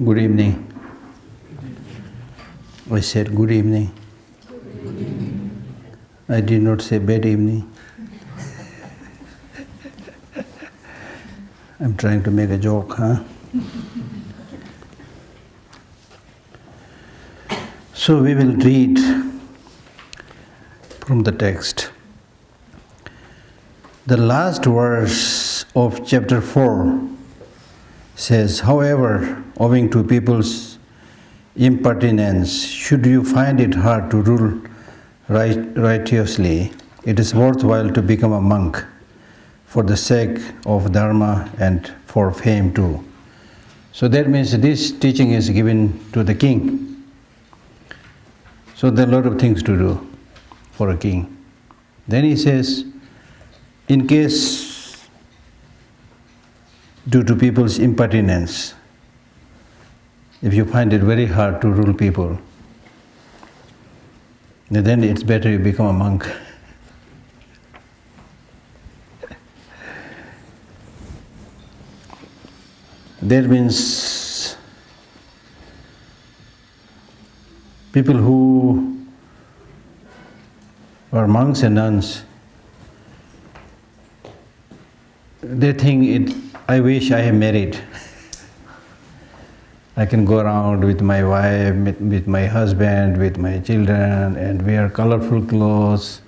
Good evening. I said good evening. I did not say bad evening. I'm trying to make a joke, huh? So we will read from the text. The last verse of chapter 4 says, however, owing to people's impertinence, should you find it hard to rule righteously, it is worthwhile to become a monk for the sake of dharma and for fame too. So that means this teaching is given to the king. So there are a lot of things to do for a king. Then he says, in case due to people's impertinence, if you find it very hard to rule people, then it's better you become a monk. That means people who are monks and nuns, they think I wish I have married. I can go around with my wife, with my husband, with my children, and wear colorful clothes.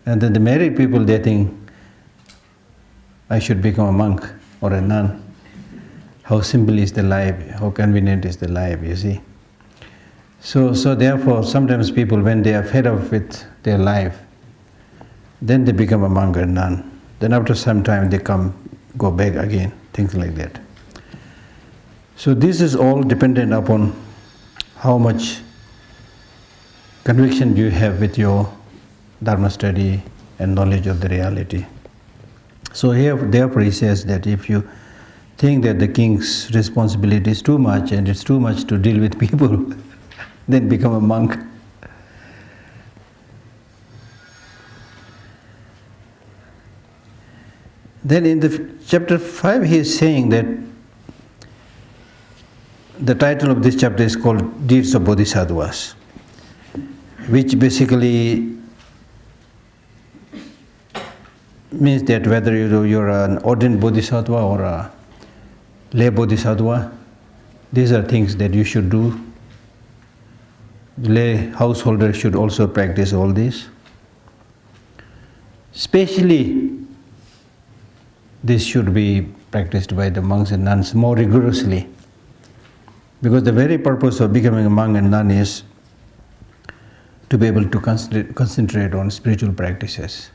And then the married people, they think I should become a monk or a nun. How simple is the life, how convenient is the life, you see. So therefore, sometimes people, when they are fed up with their life, then they become a monk or nun. Then after some time they go back again, things like that. So this is all dependent upon how much conviction you have with your dharma study and knowledge of the reality. So here, therefore, he says that if you think that the king's responsibility is too much and it's too much to deal with people, then become a monk. Then in the chapter 5 he is saying that the title of this chapter is called Deeds of Bodhisattvas, which basically means that whether you're an ordained bodhisattva or a lay bodhisattva, these are things that you should do. The lay householder should also practice all this. Especially, this should be practiced by the monks and nuns more rigorously, because the very purpose of becoming a monk and nun is to be able to concentrate on spiritual practices.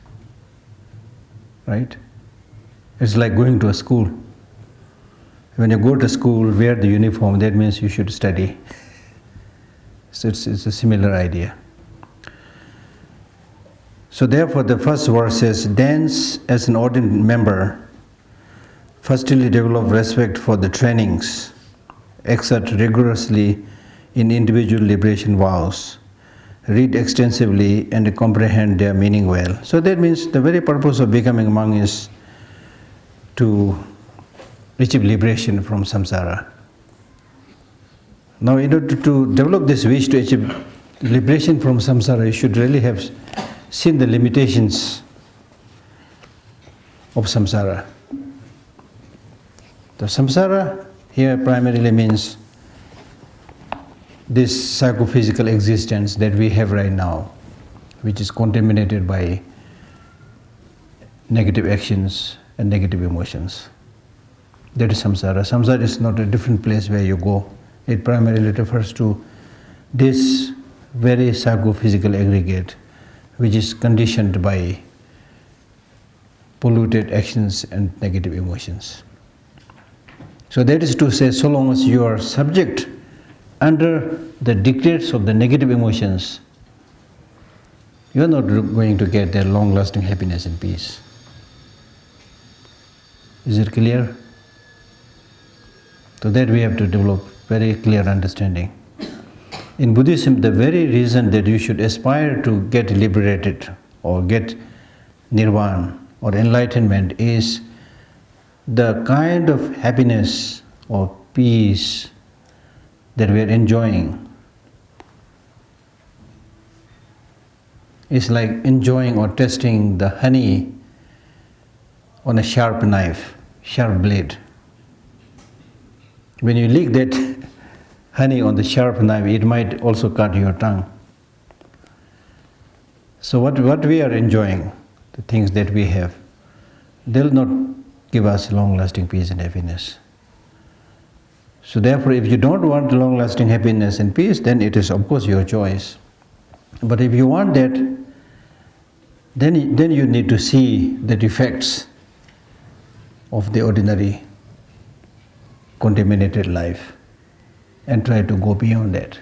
Right? It's like going to a school. When you go to school, wear the uniform, that means you should study. So it's a similar idea. So therefore the first verse says, thence as an ordained member, firstly develop respect for the trainings, exert rigorously in individual liberation vows, read extensively and comprehend their meaning well. So that means the very purpose of becoming a monk is to achieve liberation from samsara. Now in order to develop this wish to achieve liberation from samsara, you should really have seen the limitations of samsara. The samsara here primarily means this psychophysical existence that we have right now, which is contaminated by negative actions and negative emotions. That is samsara. Samsara is not a different place where you go. It primarily refers to this very psychophysical aggregate, which is conditioned by polluted actions and negative emotions. So that is to say, so long as you are subject under the dictates of the negative emotions, you are not going to get their long-lasting happiness and peace. Is it clear? So that we have to develop very clear understanding. In Buddhism, the very reason that you should aspire to get liberated or get nirvana or enlightenment is the kind of happiness or peace that we are enjoying is like enjoying or tasting the honey on a sharp knife, sharp blade. When you lick that honey on the sharp knife, it might also cut your tongue. So what we are enjoying, the things that we have, they'll not give us long-lasting peace and happiness. So therefore, if you don't want long-lasting happiness and peace, then it is of course your choice. But if you want that, then you need to see the defects of the ordinary contaminated life and try to go beyond that.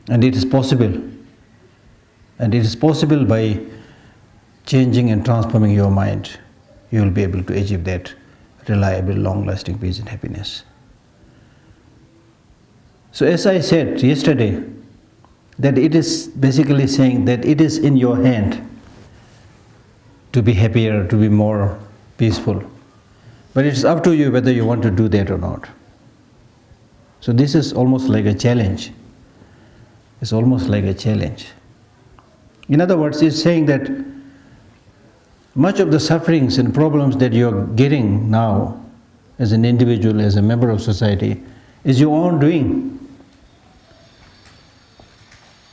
And it is possible. And it is possible by changing and transforming your mind. You will be able to achieve that reliable, long-lasting peace and happiness. So as I said yesterday, that it is basically saying that it is in your hand to be happier, to be more peaceful. But it's up to you whether you want to do that or not. So this is almost like a challenge. It's almost like a challenge. In other words, it's saying that much of the sufferings and problems that you're getting now as an individual, as a member of society, is your own doing.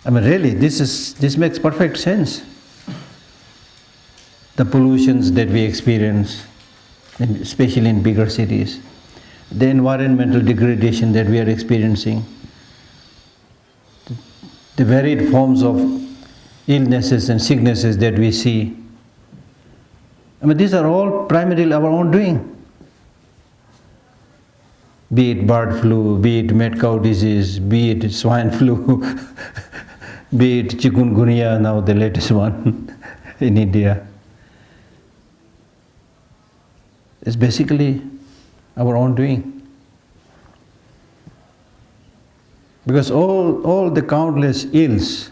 I mean, really, this makes perfect sense. The pollutions that we experience, especially in bigger cities, the environmental degradation that we are experiencing, the varied forms of illnesses and sicknesses that we see. I mean, these are all primarily our own doing. Be it bird flu, be it mad cow disease, be it swine flu, be it chikungunya, now the latest one in India. It's basically our own doing. Because all the countless ills,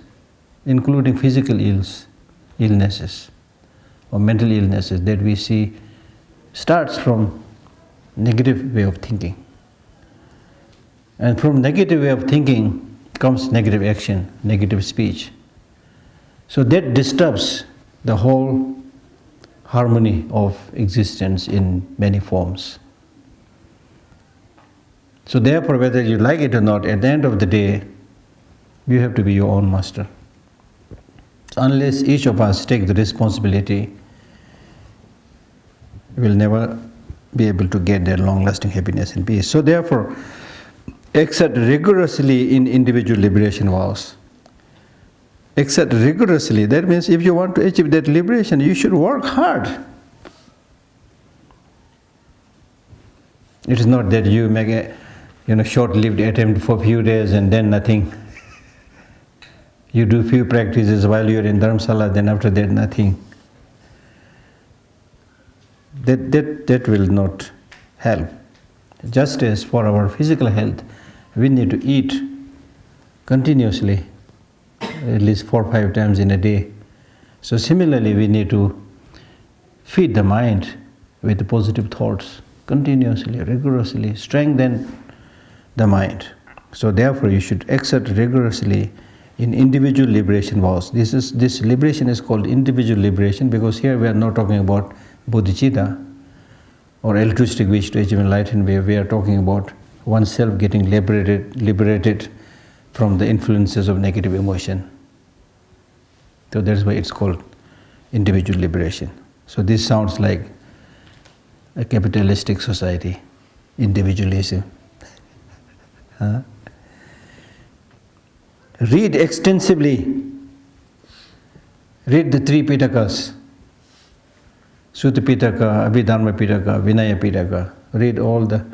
including physical illnesses or mental illnesses that we see, starts from negative way of thinking. And from negative way of thinking comes negative action, negative speech. So that disturbs the whole harmony of existence in many forms. So therefore, whether you like it or not, at the end of the day, you have to be your own master. So unless each of us take the responsibility, we will never be able to get that long-lasting happiness and peace. So therefore, exert rigorously in individual liberation vows. Exert rigorously, that means if you want to achieve that liberation, you should work hard. It is not that you make a short-lived attempt for a few days and then nothing. You do few practices while you are in Dharamsala, then after that nothing. That will not help. Just as for our physical health, we need to eat continuously, at least 4 or 5 times in a day. So similarly, we need to feed the mind with positive thoughts continuously, rigorously, strengthen the mind. So therefore, you should exert rigorously in individual liberation vows. This liberation is called individual liberation because here we are not talking about bodhicitta or altruistic wish to achieve enlightenment, where we are talking about oneself getting liberated from the influences of negative emotion. So that's why it's called individual liberation. So this sounds like a capitalistic society, individualism. Read extensively. Read the 3 Pitakas. Sutta Pitaka, Abhidharma Pitaka, Vinaya Pitaka. Read all the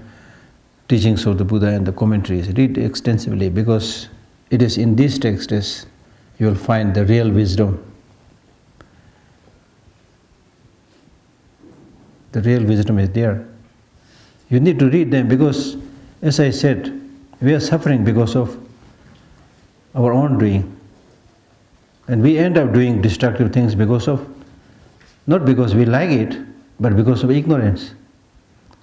teachings of the Buddha and the commentaries. Read extensively because it is in these texts you will find the real wisdom. The real wisdom is there. You need to read them because, as I said, we are suffering because of our own doing. And we end up doing destructive things because of, not because we like it, but because of ignorance.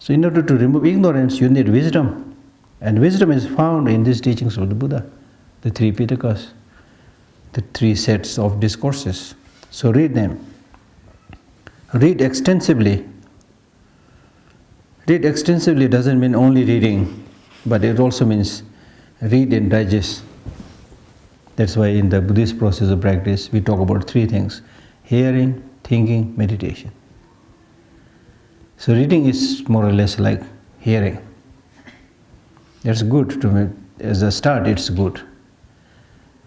So in order to remove ignorance, you need wisdom. And wisdom is found in these teachings of the Buddha, the three Pitakas, the three sets of discourses. So read them. Read extensively. Read extensively doesn't mean only reading, but it also means read and digest. That's why in the Buddhist process of practice, we talk about three things: hearing, thinking, meditation. So reading is more or less like hearing. That's good to me. As a start, it's good.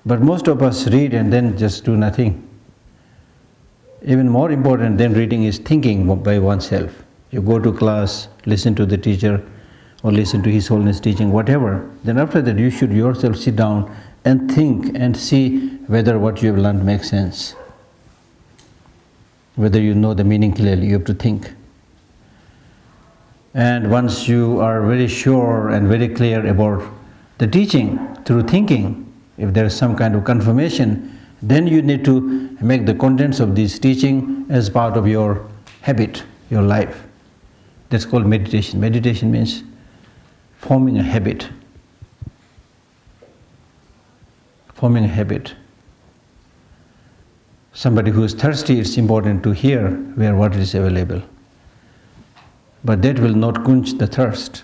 But most of us read and then just do nothing. Even more important than reading is thinking by oneself. You go to class, listen to the teacher, or listen to His Holiness teaching, whatever. Then after that, you should yourself sit down and think and see whether what you have learned makes sense. Whether you know the meaning clearly, you have to think. And once you are very sure and very clear about the teaching through thinking, if there is some kind of confirmation, then you need to make the contents of this teaching as part of your habit, your life. That's called meditation. Meditation means forming a habit. Forming a habit. Somebody who is thirsty, it's important to hear where water is available. But that will not quench the thirst.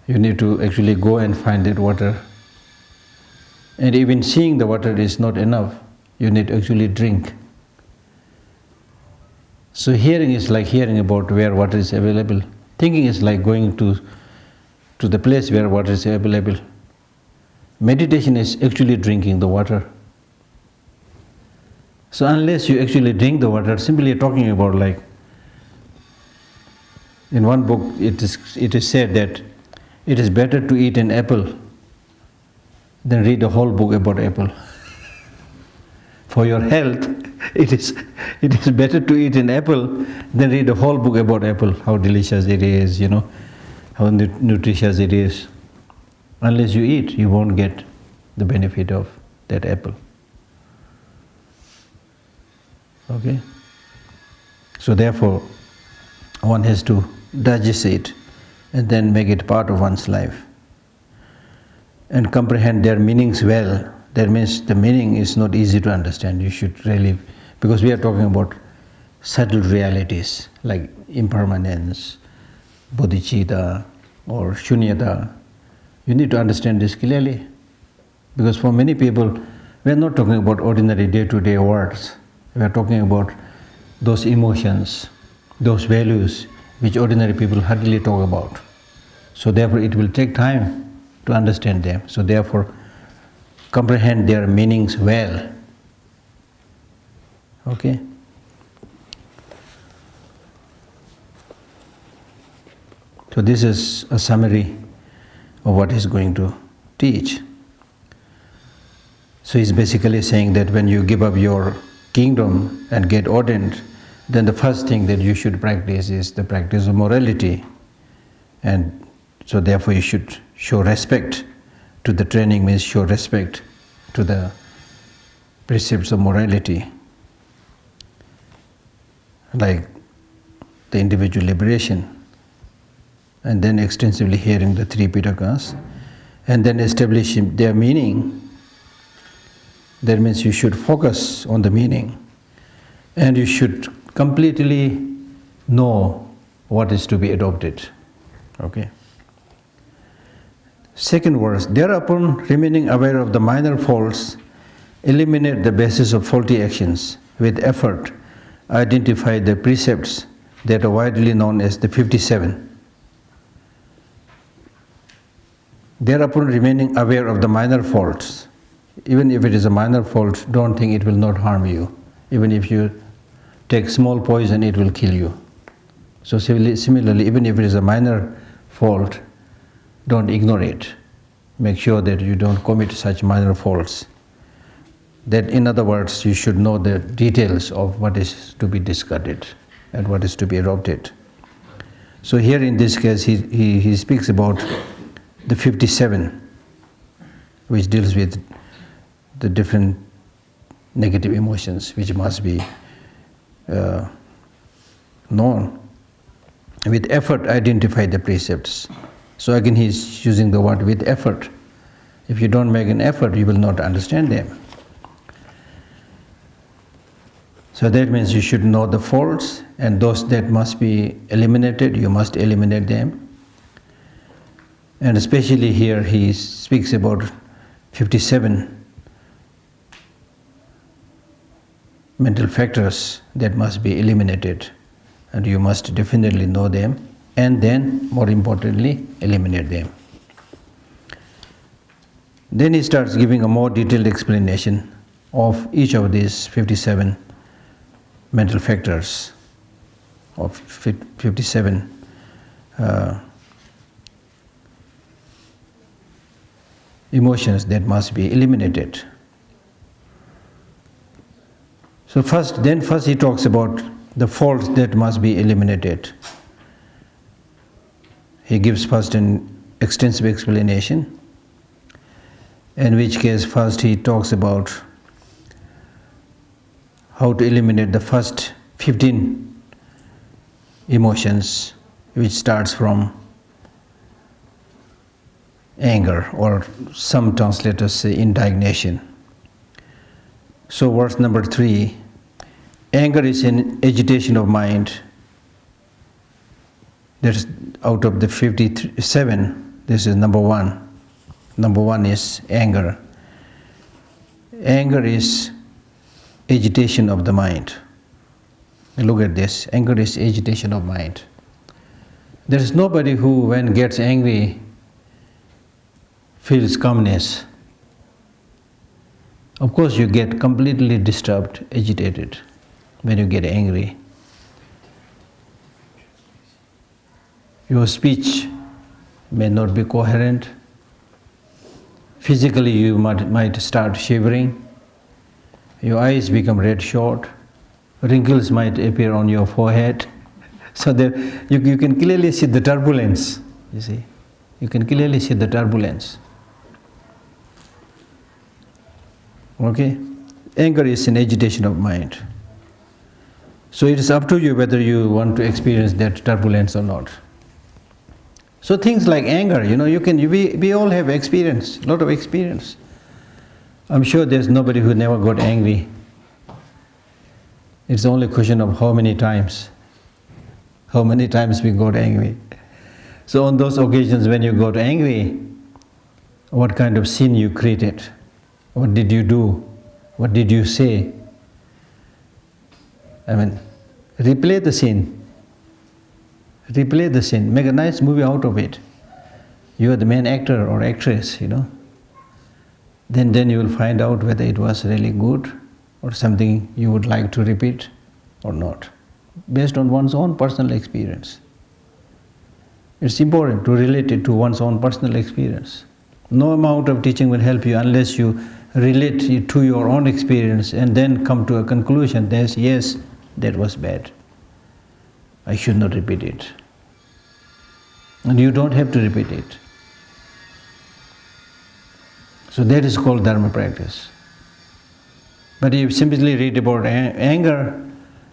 You need to actually go and find that water. And even seeing the water is not enough. You need to actually drink. So hearing is like hearing about where water is available. Thinking is like going to the place where water is available. Meditation is actually drinking the water. So unless you actually drink the water, simply talking about, like in one book it is said that it is better to eat an apple than read a whole book about apple. For your health, it is better to eat an apple than read a whole book about apple, how delicious it is, how nutritious it is. Unless you eat, you won't get the benefit of that apple. Okay? So therefore, one has to digest it and then make it part of one's life and comprehend their meanings well. That means the meaning is not easy to understand. You should really, because we are talking about subtle realities like impermanence, bodhicitta or shunyata. You need to understand this clearly, because for many people, we are not talking about ordinary day-to-day words. We are talking about those emotions, those values which ordinary people hardly talk about. So therefore it will take time to understand them. So therefore comprehend their meanings well. Okay? So this is a summary of what he's going to teach. So he's basically saying that when you give up your kingdom and get ordained, then the first thing that you should practice is the practice of morality. And so therefore you should show respect to the training, means show respect to the precepts of morality, like the individual liberation, and then extensively hearing the three Pitakas, and then establishing their meaning. That means you should focus on the meaning, and you should completely know what is to be adopted. Okay. Second verse, thereupon remaining aware of the minor faults, eliminate the basis of faulty actions. With effort, identify the precepts that are widely known as the 57. Thereupon remaining aware of the minor faults. Even if it is a minor fault, don't think it will not harm you. Even if you take small poison, it will kill you. So similarly, even if it is a minor fault, don't ignore it. Make sure that you don't commit such minor faults. That, in other words, you should know the details of what is to be discarded and what is to be adopted. So here in this case, he speaks about the 57, which deals with the different negative emotions which must be known. with effort identify the precepts. So again he's using the word with effort. If you don't make an effort, you will not understand them. So that means you should know the faults, and those that must be eliminated, you must eliminate them. And especially here he speaks about 57 mental factors that must be eliminated, and you must definitely know them, and then more importantly eliminate them. Then he starts giving a more detailed explanation of each of these 57 mental factors, of 57 emotions that must be eliminated. So first he talks about the faults that must be eliminated. He gives first an extensive explanation, in which case first he talks about how to eliminate the first 15 emotions, which starts from anger, or some translators say indignation. So verse number 3, anger is an agitation of mind. There's out of the 57, this is number 1. Number 1 is anger. Anger is agitation of the mind. Look at this. Anger is agitation of mind. There is nobody who, when gets angry, feels calmness. Of course, you get completely disturbed, agitated when you get angry. Your speech may not be coherent. Physically, you might start shivering. Your eyes become red short. Wrinkles might appear on your forehead. So you can clearly see the turbulence, you see. You can clearly see the turbulence. Okay? Anger is an agitation of mind. So it is up to you whether you want to experience that turbulence or not. So things like anger, we all have experience, a lot of experience. I'm sure there's nobody who never got angry. It's only a question of how many times we got angry. So on those occasions when you got angry, what kind of sin you created? What did you do? What did you say? Replay the sin. Replay the sin. Make a nice movie out of it. You are the main actor or actress, Then you will find out whether it was really good or something you would like to repeat or not, based on one's own personal experience. It's important to relate it to one's own personal experience. No amount of teaching will help you unless you relate it to your own experience and then come to a conclusion that yes, that was bad. I should not repeat it. And you don't have to repeat it. So that is called Dharma practice. But if you simply read about anger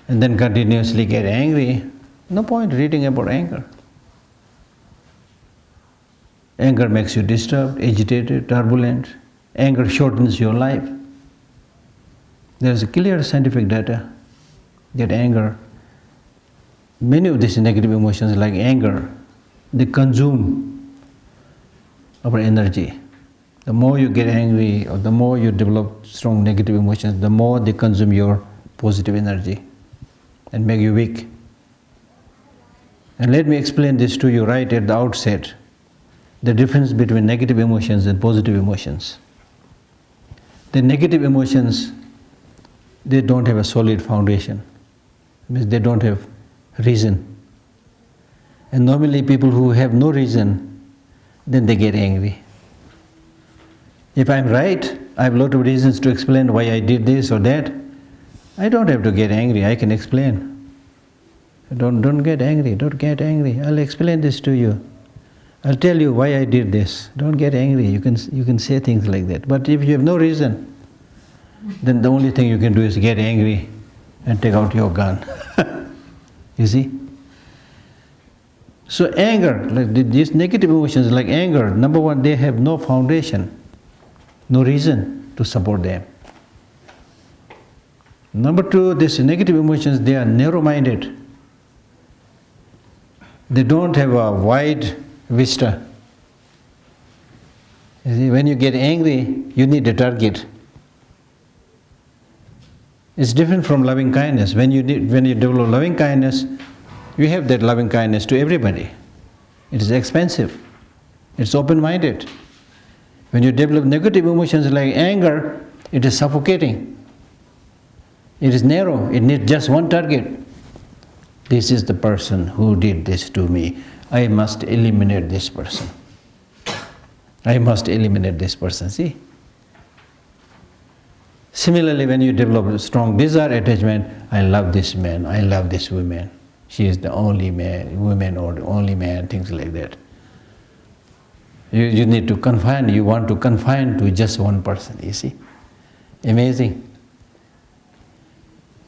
and then continuously get angry, no point reading about anger. Anger makes you disturbed, agitated, turbulent. Anger shortens your life. There is a clear scientific data that anger, many of these negative emotions like anger, they consume our energy. The more you get angry or the more you develop strong negative emotions, the more they consume your positive energy and make you weak. And let me explain this to you right at the outset, the difference between negative emotions and positive emotions. The negative emotions, they don't have a solid foundation. It means they don't have reason. And normally people who have no reason, then they get angry. If I'm right, I have a lot of reasons to explain why I did this or that. I don't have to get angry, I can explain. Don't get angry, don't get angry. I'll explain this to you. I'll tell you why I did this. Don't get angry, you can say things like that. But if you have no reason, then the only thing you can do is get angry and take out your gun. You see? So anger, like these negative emotions like anger, number one, they have no foundation, no reason to support them. Number two, these negative emotions, they are narrow-minded. They don't have a wide vista. You see, when you get angry, you need a target. It's different from loving kindness. When you develop loving kindness, you have that loving kindness to everybody. It is expansive. It's open-minded. When you develop negative emotions like anger, it is suffocating. It is narrow. It needs just one target. This is the person who did this to me. I must eliminate this person. I must eliminate this person. See? Similarly, when you develop a strong desire attachment, I love this man, I love this woman. She is the only woman or the only man, things like that. You need to confine, you want to confine to just one person, you see. Amazing.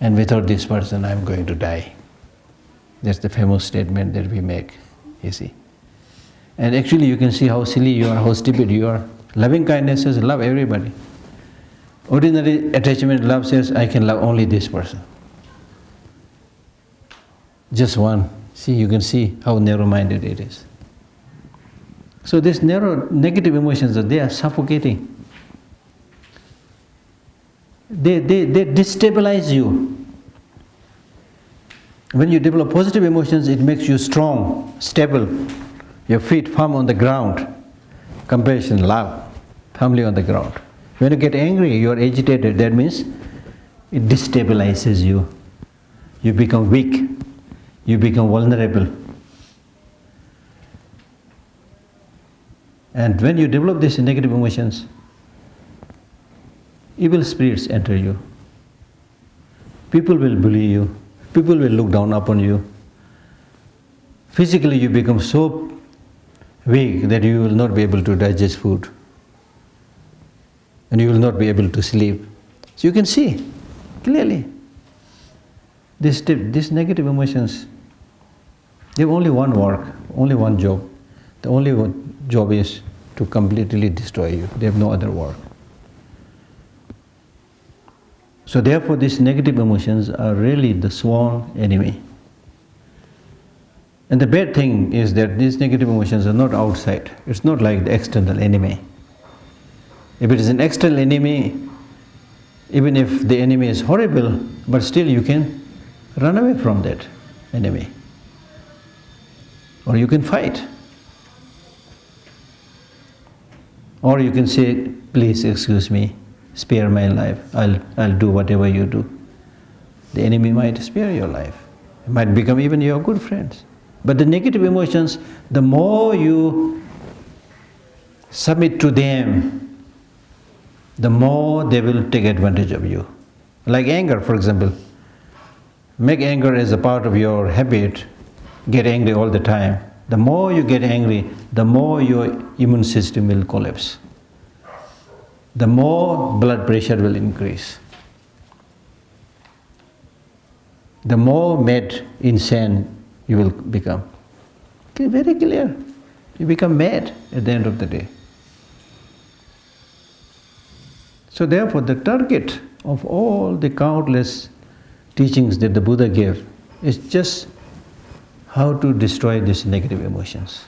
And without this person, I'm going to die. That's the famous statement that we make, you see. And actually you can see how silly you are, how stupid you are. Loving kindness says love everybody. Ordinary attachment love says I can love only this person. Just one. See, you can see how narrow-minded it is. So these narrow negative emotions, they are suffocating. They destabilize you. When you develop positive emotions, it makes you strong, stable, your feet firm on the ground, compassion, love, firmly on the ground. When you get angry, you are agitated, that means it destabilizes you. You become weak, you become vulnerable. And when you develop these negative emotions, evil spirits enter you. People will bully you. People will look down upon you. Physically, you become so weak that you will not be able to digest food. And you will not be able to sleep. So you can see clearly, these negative emotions, they have only one work, only one job. The only job is to completely destroy you. They have no other work. So therefore these negative emotions are really the sworn enemy. And the bad thing is that these negative emotions are not outside. It's not like the external enemy. If it is an external enemy, even if the enemy is horrible, but still you can run away from that enemy. Or you can fight. Or you can say, please excuse me, spare my life, I'll do whatever you do. The enemy might spare your life. It might become even your good friends. But the negative emotions, the more you submit to them, the more they will take advantage of you. Like anger, for example. Make anger as a part of your habit, get angry all the time. The more you get angry, the more your immune system will collapse. The more blood pressure will increase. The more mad, insane you will become. Okay, very clear. You become mad at the end of the day. So therefore the target of all the countless teachings that the Buddha gave is just how to destroy these negative emotions.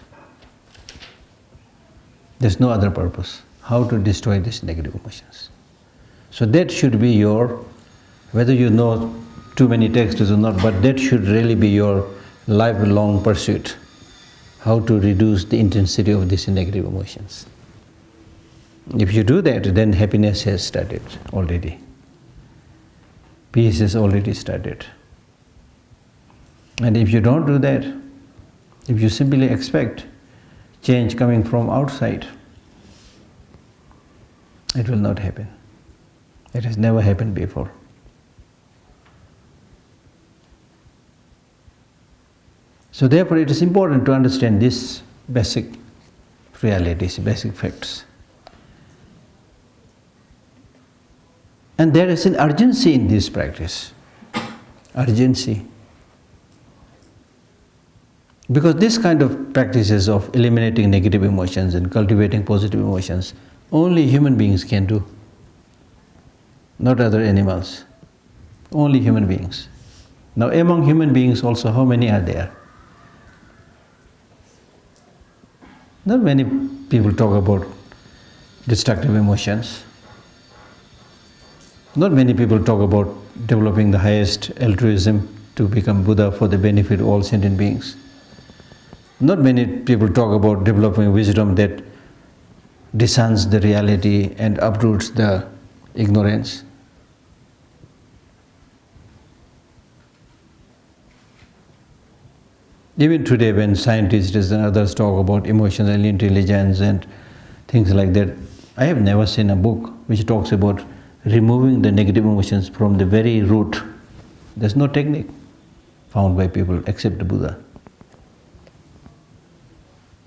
There's no other purpose. How to destroy these negative emotions. So that should be your, whether you know too many texts or not, but that should really be your lifelong pursuit. How to reduce the intensity of these negative emotions. If you do that, then happiness has started already. Peace has already started. And if you don't do that, if you simply expect change coming from outside, it will not happen. It has never happened before. So therefore it is important to understand these basic realities, basic facts. And there is an urgency in this practice. Urgency. Because this kind of practices of eliminating negative emotions and cultivating positive emotions, only human beings can do, not other animals. Only human beings. Now among human beings also, how many are there? Not many people talk about destructive emotions. Not many people talk about developing the highest altruism to become Buddha for the benefit of all sentient beings. Not many people talk about developing wisdom that discerns the reality and uproots the ignorance. Even today, when scientists and others talk about emotional intelligence and things like that, I have never seen a book which talks about removing the negative emotions from the very root. There's no technique found by people except the Buddha.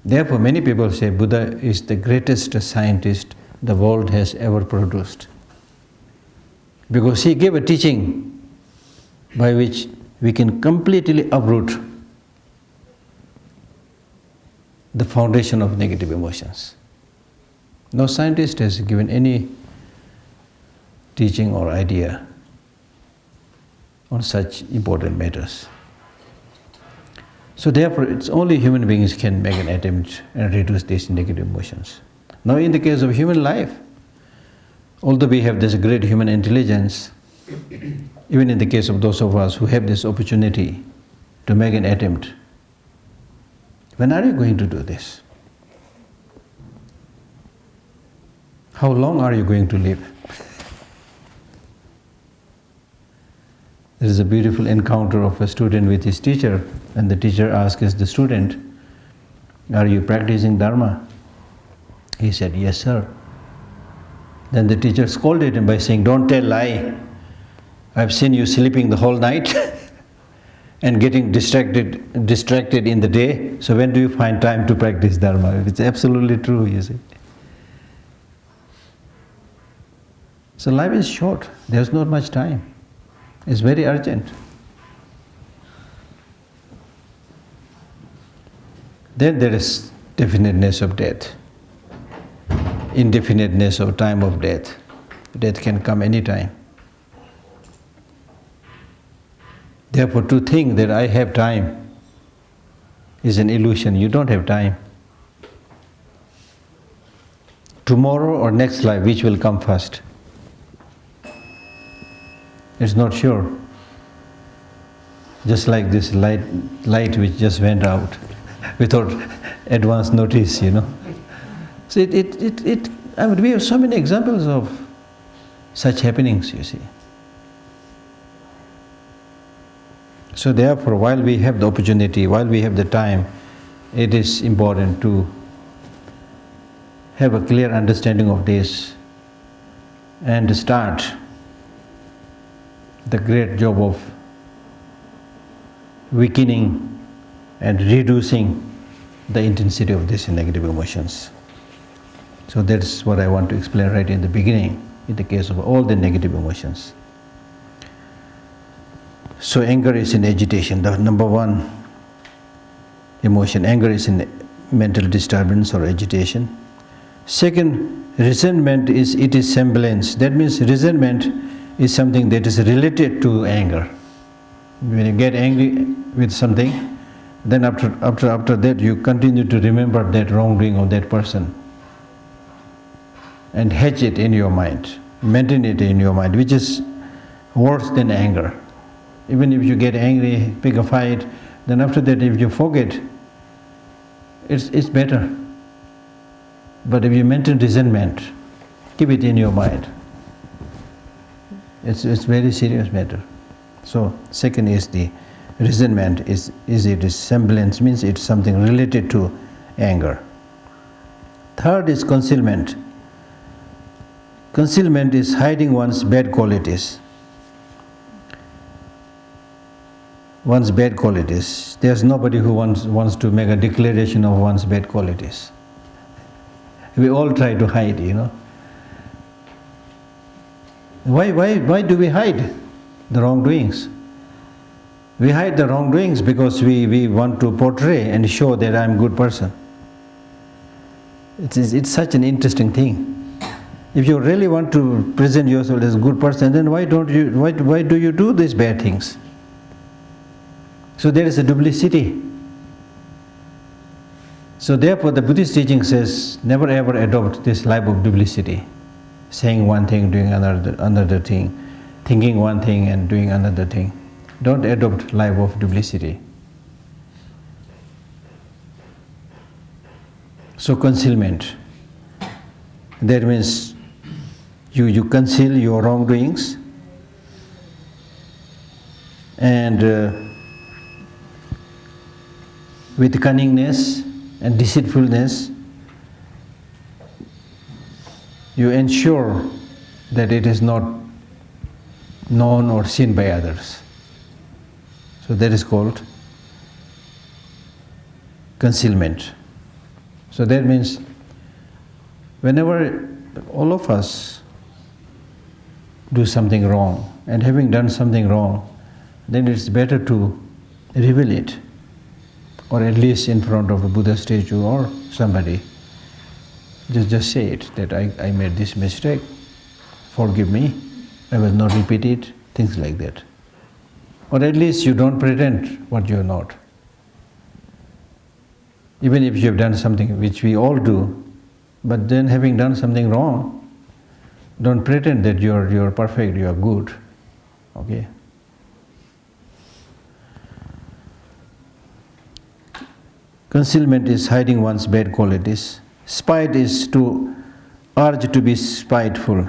Therefore, many people say Buddha is the greatest scientist the world has ever produced. Because he gave a teaching by which we can completely uproot the foundation of negative emotions. No scientist has given any teaching or idea on such important matters. So therefore, it's only human beings can make an attempt and reduce these negative emotions. Now in the case of human life, although we have this great human intelligence, even in the case of those of us who have this opportunity to make an attempt, when are you going to do this? How long are you going to live? There is a beautiful encounter of a student with his teacher, and the teacher asks the student, "Are you practicing Dharma?" He said, "Yes, sir." Then the teacher scolded him by saying, "Don't tell lie. I've seen you sleeping the whole night and getting distracted in the day. So when do you find time to practice Dharma?" It's absolutely true, you see. So life is short. There's not much time. It's very urgent. Then there is definiteness of death, indefiniteness of time of death. Death can come anytime. Therefore, to think that I have time is an illusion. You don't have time. Tomorrow or next life, which will come first? It's not sure. Just like this light which just went out without advance notice, you know. So we have so many examples of such happenings, you see. So therefore, while we have the opportunity, while we have the time, it is important to have a clear understanding of this and start the great job of weakening and reducing the intensity of these negative emotions. So that's what I want to explain right in the beginning, in the case of all the negative emotions. So anger is in agitation, the number one emotion. Anger is in mental disturbance or agitation. Second, resentment is semblance. That means resentment is something that is related to anger. When you get angry with something, then after that you continue to remember that wrongdoing of that person and hedge it in your mind, maintain it in your mind, which is worse than anger. Even if you get angry, pick a fight, then after that if you forget, it's better. But if you maintain resentment, keep it in your mind, it's very serious matter. So second is the resentment, is it semblance, means it's something related to anger. Third is concealment. Concealment is hiding one's bad qualities. One's bad qualities. There's nobody who wants to make a declaration of one's bad qualities. We all try to hide, you know. Why do we hide the wrongdoings? We hide the wrongdoings because we want to portray and show that I'm a good person. It's such an interesting thing. If you really want to present yourself as a good person, then why do you do these bad things? So there is a duplicity. So therefore the Buddhist teaching says, never ever adopt this life of duplicity. Saying one thing, doing another thing, thinking one thing and doing another thing. Don't adopt life of duplicity. So concealment. That means you conceal your wrongdoings and with cunningness and deceitfulness you ensure that it is not known or seen by others. So that is called concealment. So that means whenever all of us do something wrong, and having done something wrong, then it's better to reveal it, or at least in front of a Buddha statue or somebody. Just say it, that I made this mistake, forgive me, I will not repeat it, things like that. Or at least you don't pretend what you're not. Even if you have done something, which we all do, but then having done something wrong, don't pretend that you're perfect, you're good. Okay? Concealment is hiding one's bad qualities. Spite is to urge to be spiteful.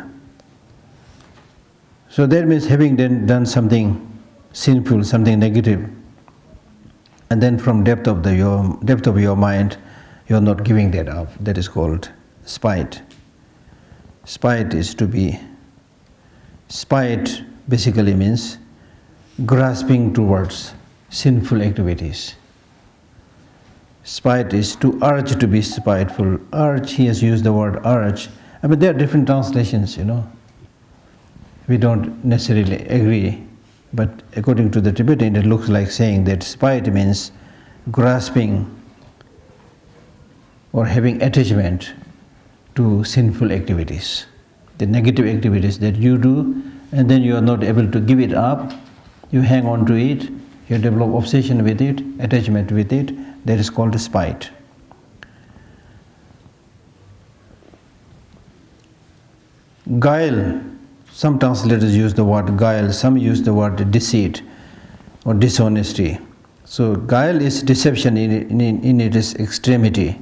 So that means having done something sinful, something negative, and then from depth of your mind, you are not giving that up. That is called spite. Spite basically means grasping towards sinful activities. Spite is to urge to be spiteful. Urge, he has used the word urge. I mean, there are different translations, We don't necessarily agree, but according to the Tibetan, it looks like saying that spite means grasping or having attachment to sinful activities, the negative activities that you do, and then you are not able to give it up, you hang on to it, you develop obsession with it, attachment with it, that is called spite. Guile, some translators use the word guile, some use the word deceit or dishonesty. So guile is deception in its extremity.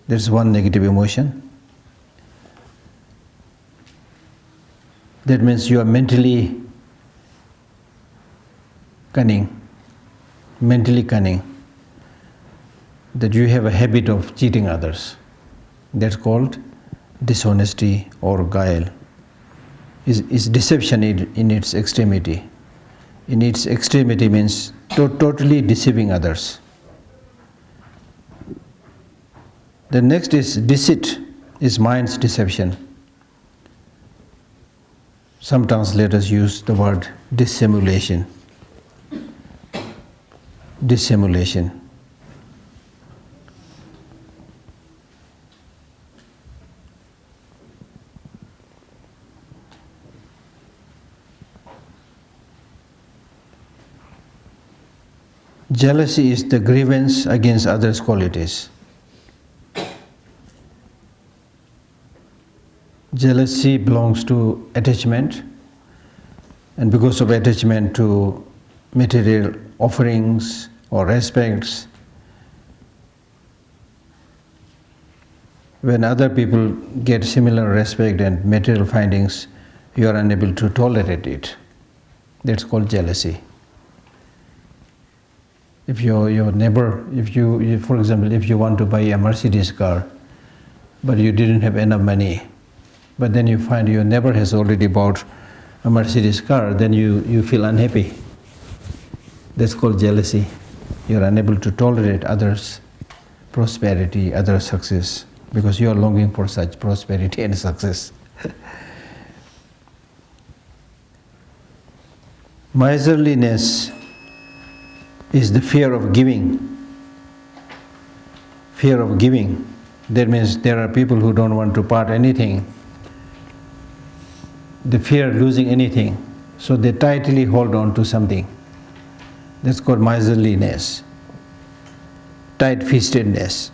That's one negative emotion. That means you are mentally cunning, that you have a habit of cheating others. That's called dishonesty or guile. Is deception in its extremity. In its extremity means totally deceiving others. The next is deceit, is mind's deception. Some translators use the word dissimulation. Dissimulation. Jealousy is the grievance against others' qualities. Jealousy belongs to attachment, and because of attachment to material offerings or respects, when other people get similar respect and material findings, you are unable to tolerate it. That's called jealousy. If your neighbor, for example, if you want to buy a Mercedes car, but you didn't have enough money, but then you find your neighbor has already bought a Mercedes car, then you feel unhappy. That's called jealousy. You're unable to tolerate others' prosperity, others' success, because you are longing for such prosperity and success. Miserliness is the fear of giving. Fear of giving. That means there are people who don't want to part anything. They fear losing anything, so they tightly hold on to something. That's called miserliness. Tight-fistedness.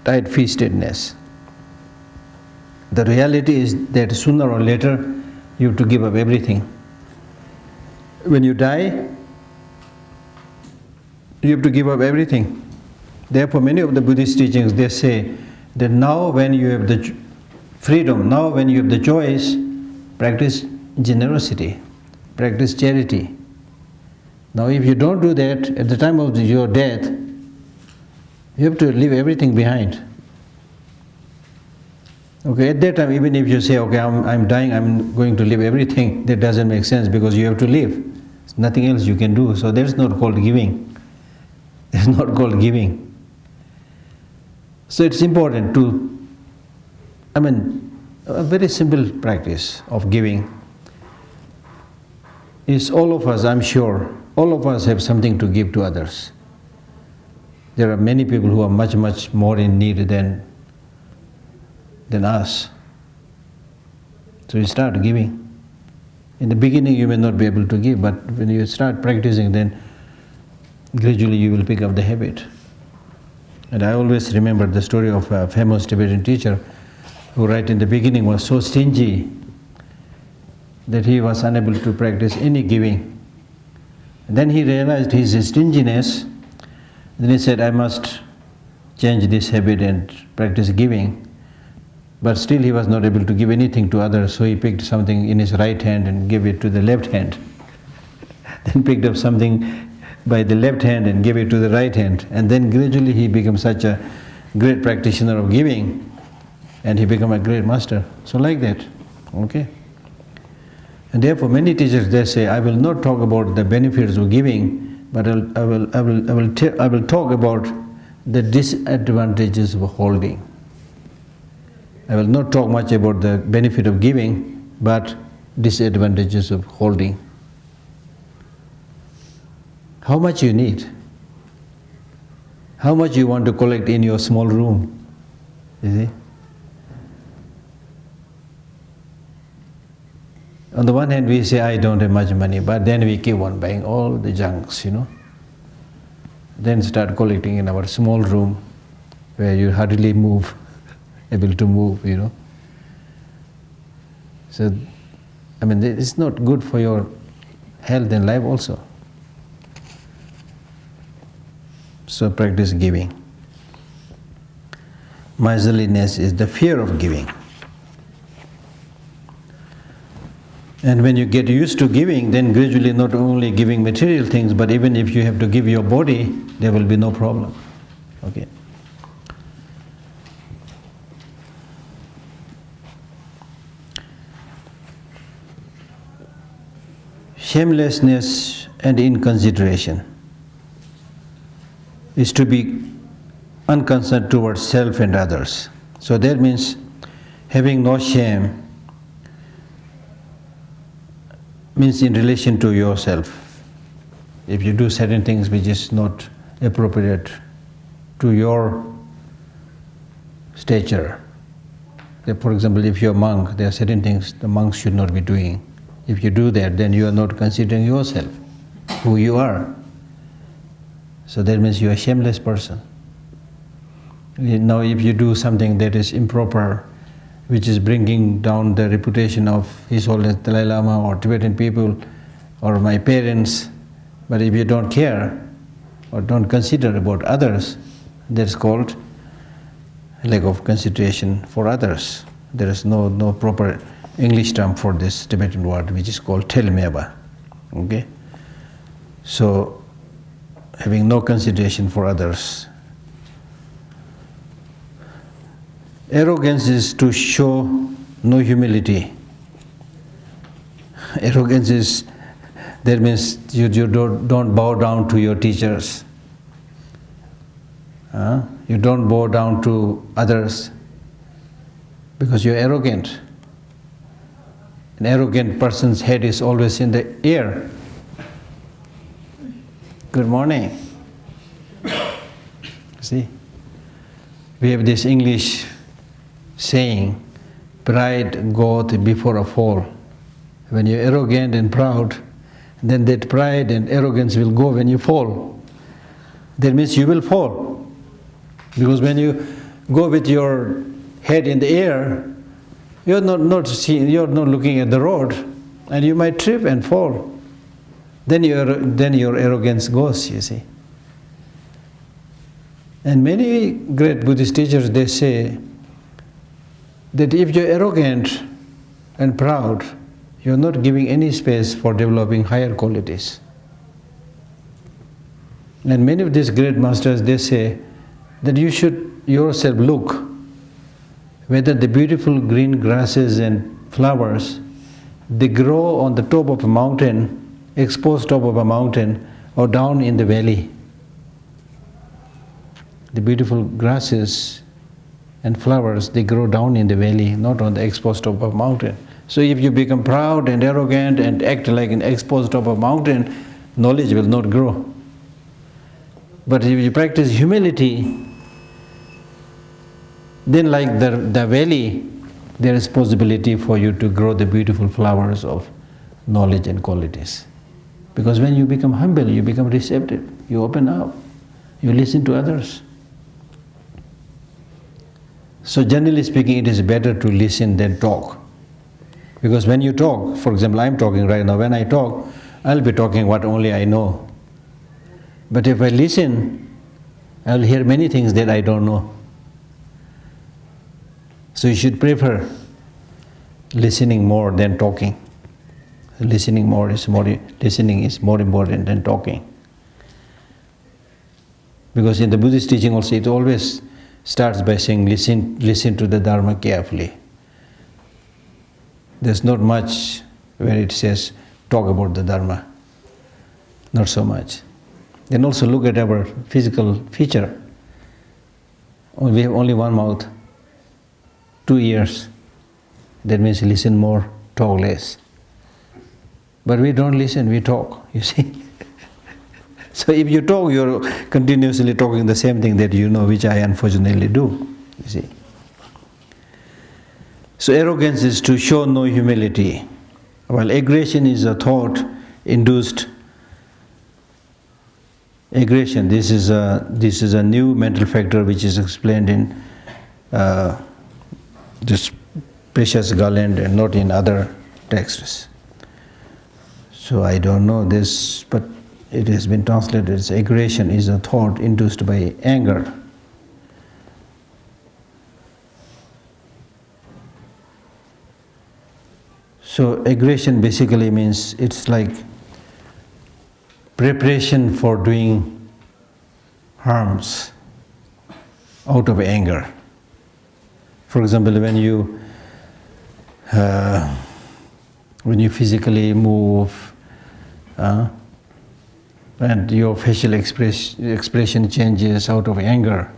Tight-fistedness. The reality is that sooner or later you have to give up everything. When you die, you have to give up everything. Therefore, many of the Buddhist teachings, they say that now when you have the freedom, now when you have the choice, practice generosity, practice charity. Now if you don't do that, at the time of your death, you have to leave everything behind. Okay, at that time, even if you say, okay, I'm dying, I'm going to leave everything, that doesn't make sense because you have to leave. There's nothing else you can do. So that's not called giving. It's not called giving. So it's important to, a very simple practice of giving is all of us, I'm sure, all of us have something to give to others. There are many people who are much, much more in need than us. So you start giving. In the beginning you may not be able to give, but when you start practicing, then gradually you will pick up the habit. And I always remember the story of a famous Tibetan teacher who right in the beginning was so stingy that he was unable to practice any giving. And then he realized his stinginess. Then he said, I must change this habit and practice giving. But still he was not able to give anything to others, so he picked something in his right hand and gave it to the left hand. Then picked up something by the left hand and gave it to the right hand. And then gradually he became such a great practitioner of giving, and he became a great master. So like that, okay? And therefore many teachers, they say, I will not talk about the benefits of giving, but I will talk about the disadvantages of holding. I will not talk much about the benefit of giving, but disadvantages of holding. How much you need? How much you want to collect in your small room? You see? On the one hand we say, I don't have much money, but then we keep on buying all the junks, Then start collecting in our small room where you hardly move, able to move, So, it's not good for your health and life also. So practice giving. Miserliness is the fear of giving. And when you get used to giving, then gradually not only giving material things, but even if you have to give your body, there will be no problem. Okay. Shamelessness and inconsideration is to be unconcerned towards self and others. So that means having no shame means in relation to yourself. If you do certain things which is not appropriate to your stature, for example, if you're a monk, there are certain things the monks should not be doing. If you do that, then you are not considering yourself, who you are. So that means you are a shameless person. Now if you do something that is improper, which is bringing down the reputation of His Holiness Dalai Lama or Tibetan people or my parents, but if you don't care or don't consider about others, that's called lack of consideration for others. There is no proper English term for this Tibetan word, which is called telmeba. Okay? So, having no consideration for others. Arrogance is to show no humility. Arrogance is, that means you don't bow down to your teachers. You don't bow down to others because you're arrogant. An arrogant person's head is always in the air. Good morning. See, we have this English saying, pride goeth before a fall. When you're arrogant and proud, then that pride and arrogance will go when you fall. That means you will fall. Because when you go with your head in the air, you're not looking at the road, and you might trip and fall. Then your arrogance goes, you see. And many great Buddhist teachers, they say that if you're arrogant and proud, you're not giving any space for developing higher qualities. And many of these great masters, they say that you should yourself look whether the beautiful green grasses and flowers, they grow on the top of a mountain, exposed top of a mountain, or down in the valley. The beautiful grasses and flowers, they grow down in the valley, not on the exposed top of a mountain. So if you become proud and arrogant and act like an exposed top of a mountain, knowledge will not grow. But if you practice humility, then like the valley, there is possibility for you to grow the beautiful flowers of knowledge and qualities. Because when you become humble, you become receptive, you open up, you listen to others. So generally speaking, it is better to listen than talk. Because when you talk, for example, I'm talking right now, when I talk, I'll be talking what only I know. But if I listen, I'll hear many things that I don't know. So you should prefer listening more than talking. Listening is more important than talking. Because in the Buddhist teaching also, it always starts by saying, listen to the Dharma carefully. There's not much where it says, talk about the Dharma. Not so much. Then also look at our physical feature. We have only one mouth, 2 ears. That means listen more, talk less. But we don't listen, we talk, you see. So if you talk, you're continuously talking the same thing that you know, which I unfortunately do, you see. So arrogance is to show no humility, while aggression is a thought-induced aggression. This is a new mental factor which is explained in this precious Garland and not in other texts. So I don't know this, but it has been translated as aggression is a thought induced by anger. So aggression basically means it's like preparation for doing harms out of anger. For example, when you physically move and your facial expression changes out of anger,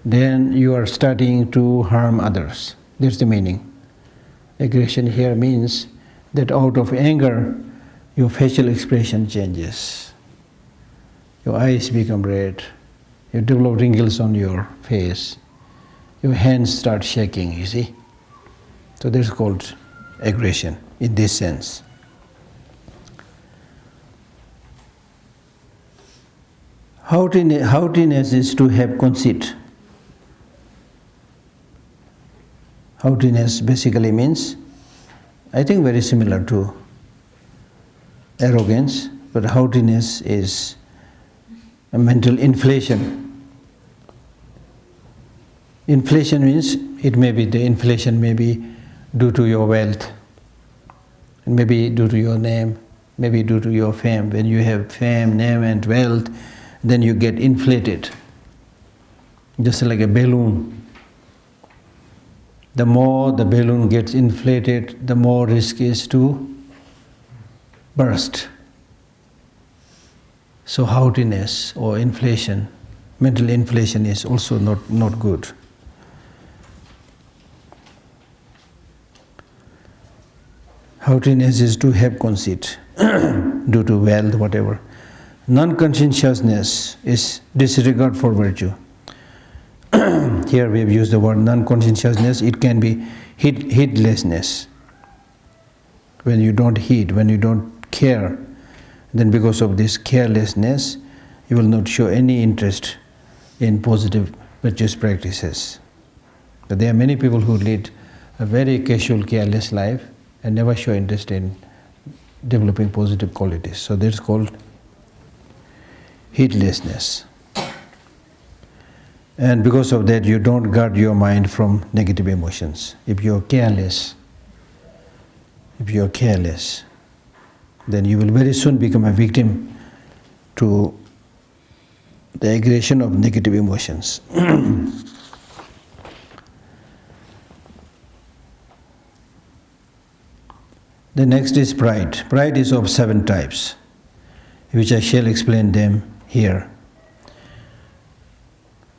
then you are starting to harm others. That's the meaning. Aggression here means that out of anger, your facial expression changes. Your eyes become red, you develop wrinkles on your face, your hands start shaking, you see. So that's called aggression in this sense. Haughtiness is to have conceit. Haughtiness basically means, I think very similar to arrogance, but haughtiness is a mental inflation. Inflation means the inflation may be due to your wealth, and maybe due to your name, maybe due to your fame. When you have fame, name and wealth, then you get inflated, just like a balloon. The more the balloon gets inflated, the more risk is to burst. So haughtiness or inflation, mental inflation is also not good. Haughtiness is to have conceit due to wealth, whatever. Non-conscientiousness is disregard for virtue. Here we have used the word non-conscientiousness. It can be heedlessness. When you don't heed, when you don't care, then because of this carelessness, you will not show any interest in positive virtuous practices. But there are many people who lead a very casual, careless life and never show interest in developing positive qualities. So that's called heedlessness. And because of that, you don't guard your mind from negative emotions. If you're careless, then you will very soon become a victim to the aggression of negative emotions. The next is pride. Pride is of 7 types, which I shall explain them here.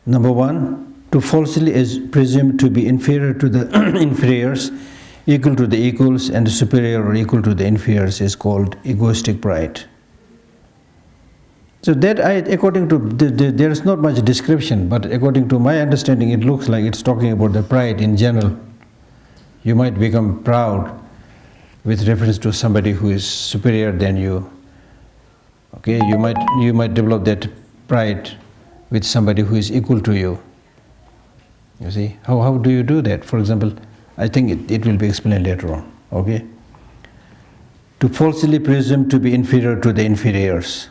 Number 1, to falsely is presumed to be inferior to the inferiors, equal to the equals, and superior or equal to the inferiors is called egoistic pride. So that according to, there is not much description, but according to my understanding, it looks like it's talking about the pride in general. You might become proud with reference to somebody who is superior than you. Okay, you might develop that pride with somebody who is equal to you. You see, how do you do that? For example, I think it will be explained later on. Okay, to falsely presume to be inferior to the inferiors,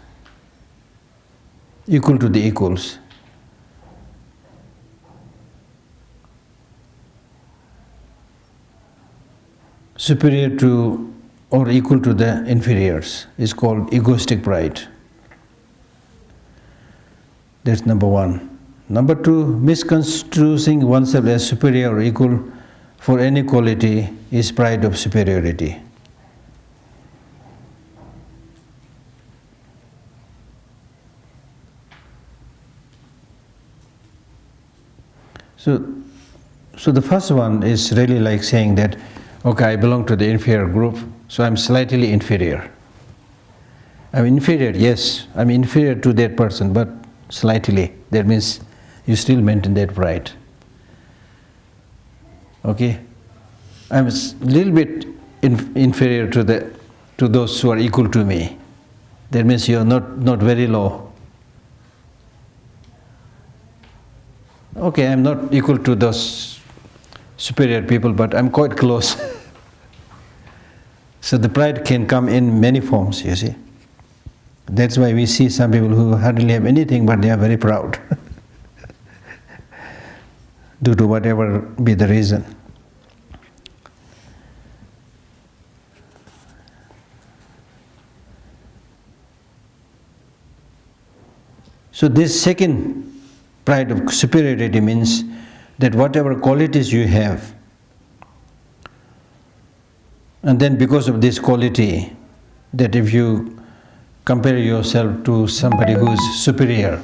equal to the equals. Superior to or equal to the inferiors is called egoistic pride. That's number 1. Number 2, misconstruing oneself as superior or equal for any quality is pride of superiority. So the first one is really like saying that, okay, I belong to the inferior group, so I'm slightly inferior. I'm inferior, yes, I'm inferior to that person, but slightly. That means you still maintain that pride. Okay? I'm a little bit inferior to those who are equal to me. That means you're not very low. Okay, I'm not equal to those superior people, but I'm quite close. So the pride can come in many forms, you see. That's why we see some people who hardly have anything, but they are very proud. Due to whatever be the reason. So this second pride of superiority means that whatever qualities you have, and then because of this quality, that if you compare yourself to somebody who is superior,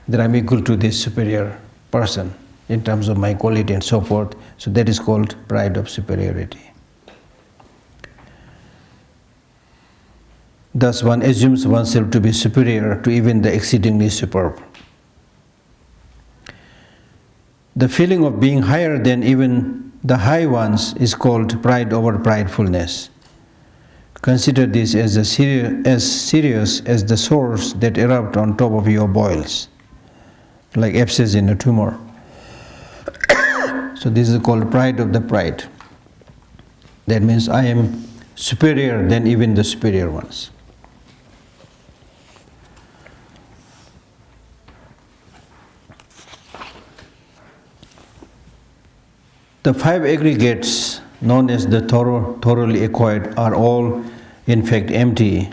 that I'm equal to this superior person in terms of my quality and so forth, so that is called pride of superiority. Thus one assumes oneself to be superior to even the exceedingly superb. The feeling of being higher than even the high ones is called pride over pridefulness. Consider this as serious as the sores that erupt on top of your boils, like abscess in a tumor. So this is called pride of the pride. That means I am superior than even the superior ones. The 5 aggregates known as the thoroughly acquired are all in fact empty.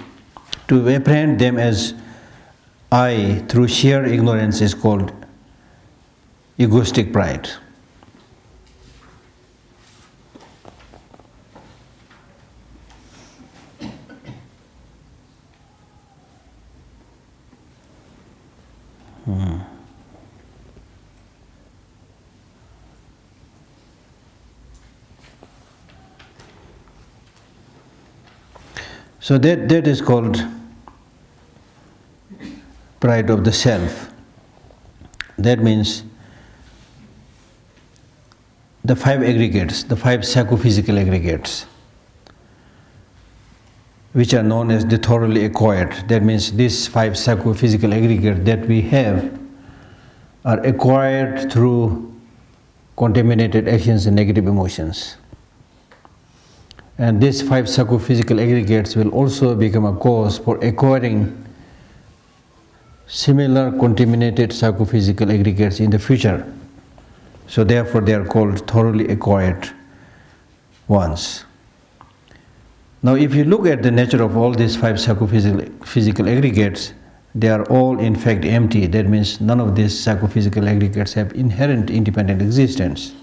To apprehend them as I through sheer ignorance is called egoistic pride. So that is called pride of the self. That means the 5 aggregates, the 5 psychophysical aggregates, which are known as the thoroughly acquired. That means these 5 psychophysical aggregates that we have are acquired through contaminated actions and negative emotions. And these 5 psychophysical aggregates will also become a cause for acquiring similar contaminated psychophysical aggregates in the future. So therefore they are called thoroughly acquired ones. Now if you look at the nature of all these 5 psychophysical aggregates, they are all in fact empty. That means none of these psychophysical aggregates have inherent independent existence.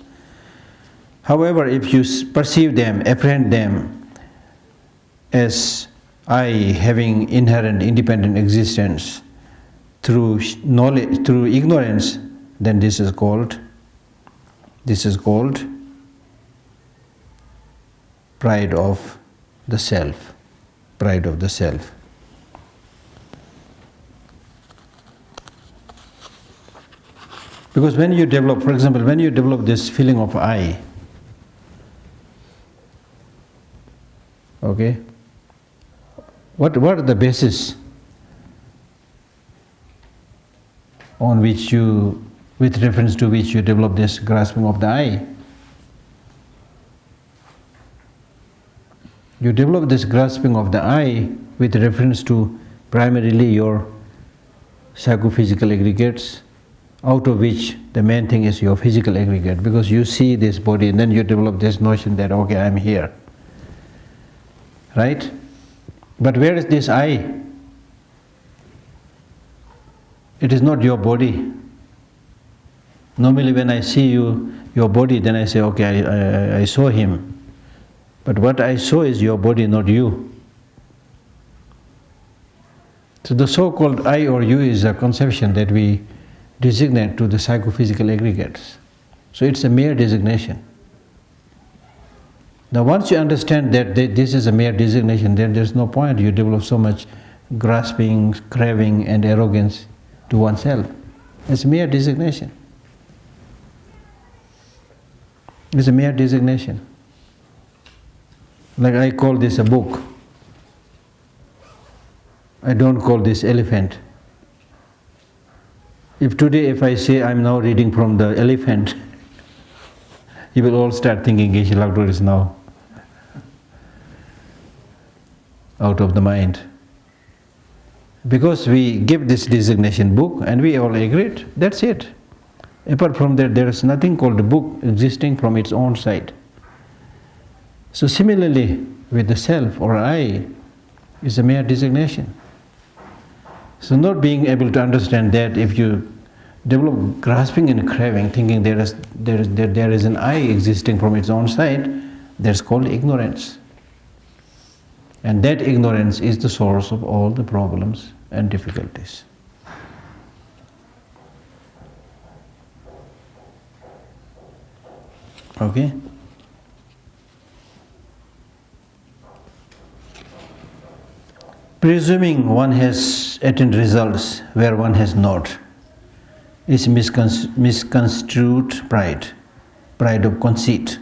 However, if you perceive them, apprehend them as I having inherent independent existence through knowledge, through ignorance, then this is called pride of the self. Pride of the self. Because when you develop, for example, when you develop this feeling of I, okay, what are the basis on which you, with reference to which you develop this grasping of the I? You develop this grasping of the I with reference to primarily your psychophysical aggregates, out of which the main thing is your physical aggregate, because you see this body and then you develop this notion that, okay, I'm here. Right? But where is this I? It is not your body. Normally when I see you, your body, then I say, okay, I saw him. But what I saw is your body, not you. So the so-called I or you is a conception that we designate to the psychophysical aggregates. So it's a mere designation. Now once you understand that this is a mere designation, then there's no point you develop so much grasping, craving and arrogance to oneself. It's a mere designation. It's a mere designation. Like I call this a book. I don't call this elephant. If today, if I say I'm now reading from the elephant, you will all start thinking Geshe Lhakdor is now out of the mind. Because we give this designation book and we all agreed, that's it. Apart from that, there is nothing called a book existing from its own side. So similarly, with the self or I is a mere designation. So not being able to understand that, if you develop grasping and craving, thinking there is an I existing from its own side, that's called ignorance. And that ignorance is the source of all the problems and difficulties. Okay? Presuming one has attained results where one has not is misconstrued pride, pride of conceit.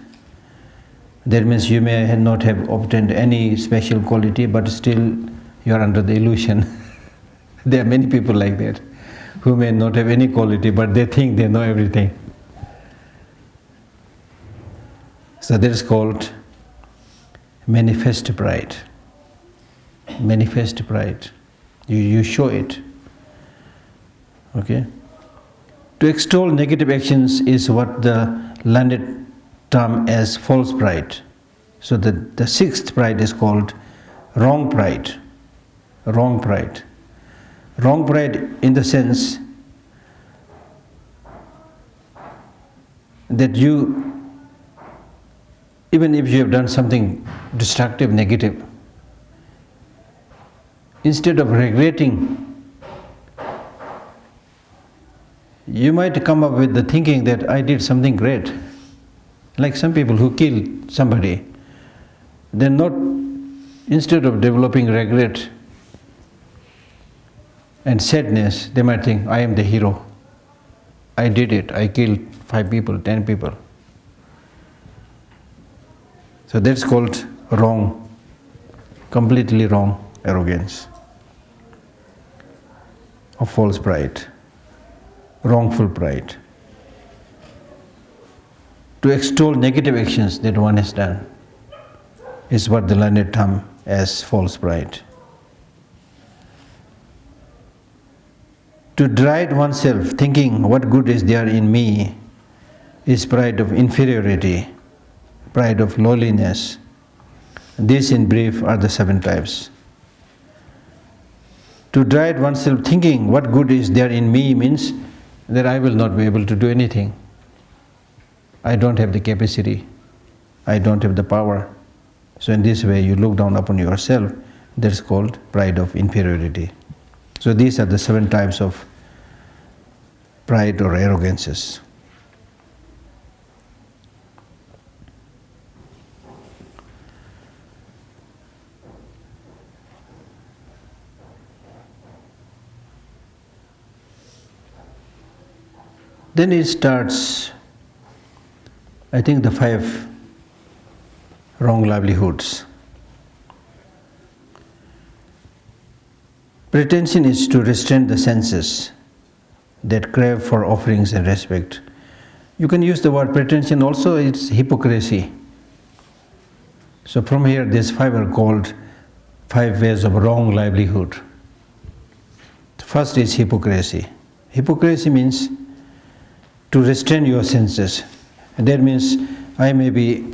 That means you may not have obtained any special quality, but still you are under the illusion. There are many people like that, who may not have any quality, but they think they know everything. So that is called manifest pride. Manifest pride. You show it. Okay? To extol negative actions is what the learned term as false pride. So the 6th pride is called wrong pride. Wrong pride. Wrong pride in the sense that you, even if you have done something destructive, negative, instead of regretting, you might come up with the thinking that I did something great. Like some people who kill somebody, they're not, instead of developing regret, and sadness, they might think, I am the hero. I did it. I killed 5 people, 10 people. So that's called wrong, completely wrong arrogance or false pride, wrongful pride. To extol negative actions that one has done is what the learned term as false pride. To deride oneself, thinking what good is there in me, is pride of inferiority, pride of lowliness. These in brief are the 7 types. To deride oneself, thinking what good is there in me, means that I will not be able to do anything. I don't have the capacity. I don't have the power. So in this way you look down upon yourself. That's called pride of inferiority. So these are the 7 types of pride or arrogances. Then it starts, I think, the 5 wrong livelihoods. Pretension is to restrain the senses that crave for offerings and respect. You can use the word pretension also, it's hypocrisy. So from here, these 5 are called 5 ways of wrong livelihood. The first is hypocrisy. Hypocrisy means to restrain your senses. And that means I may be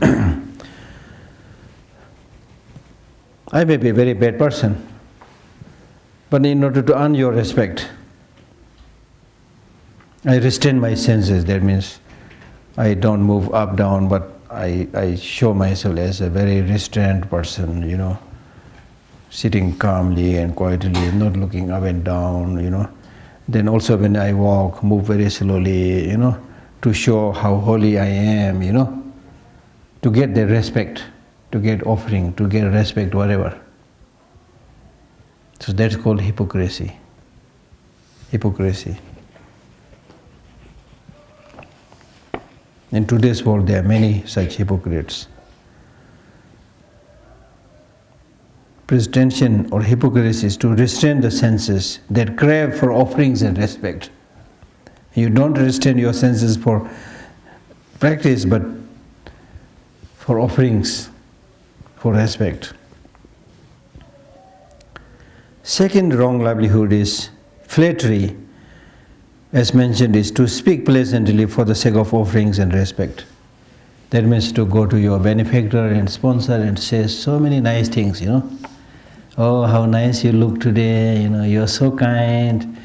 a very bad person, but in order to earn your respect, I restrain my senses. That means I don't move up, down, but I show myself as a very restrained person, sitting calmly and quietly, not looking up and down, Then also when I walk, move very slowly, to show how holy I am, to get the respect, to get offering, to get respect, whatever. So that's called hypocrisy. Hypocrisy. In today's world there are many such hypocrites. Pretension or hypocrisy is to restrain the senses that crave for offerings and respect. You don't restrain your senses for practice, but for offerings, for respect. Second wrong livelihood is flattery, as mentioned, is to speak pleasantly for the sake of offerings and respect. That means to go to your benefactor and sponsor and say so many nice things, Oh, how nice you look today, you're so kind,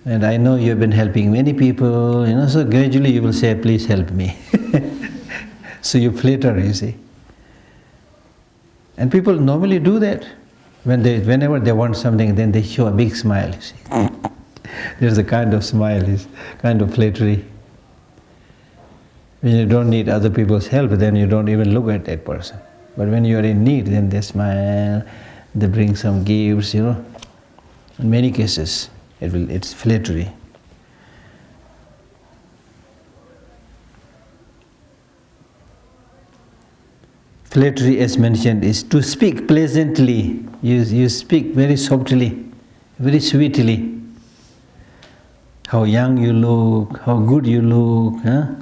and I know you've been helping many people, so gradually you will say, please help me. So you flatter, you see. And people normally do that. Whenever they want something, then they show a big smile, you see. There's a kind of smile, is kind of flattery. When you don't need other people's help, then you don't even look at that person. But when you are in need, then they smile, they bring some gifts, In many cases, it's flattery. Flattery, as mentioned, is to speak pleasantly. You speak very softly, very sweetly. How young you look, how good you look, huh?